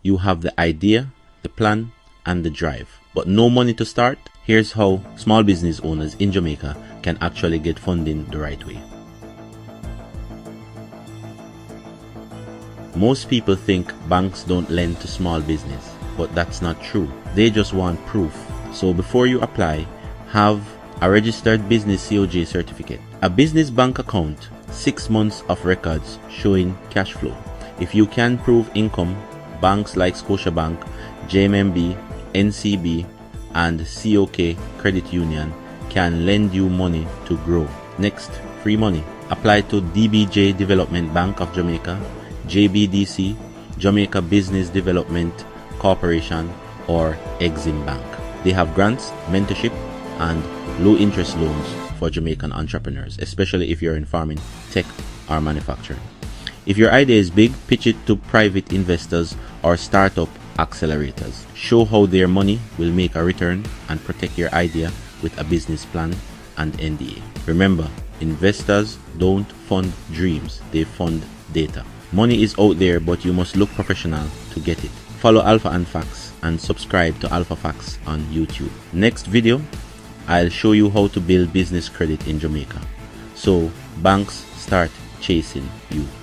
You have the idea, the plan, and the drive, but no money to start? Here's how small business owners in Jamaica can actually get funding the right way. Most people think banks don't lend to small business, but that's not true. They just want proof. So before you apply, have a registered business COJ certificate, a business bank account, 6 months of records showing cash flow. If you can prove income, banks like Scotiabank, JMMB, NCB, and COK Credit Union can lend you money to grow. Next, free money. Apply to DBJ Development Bank of Jamaica, JBDC, Jamaica Business Development Corporation, or Exim Bank. They have grants, mentorship, and low interest loans for Jamaican entrepreneurs, especially if you're in farming, tech, or manufacturing. If your idea is big, pitch it to private investors or startup accelerators. Show how their money will make a return and protect your idea with a business plan and NDA. Remember, investors don't fund dreams, they fund data. Money is out there, but you must look professional to get it. Follow Alpha and Facts and subscribe to Alpha Facts on YouTube. Next video, I'll show you how to build business credit in Jamaica, so banks start chasing you.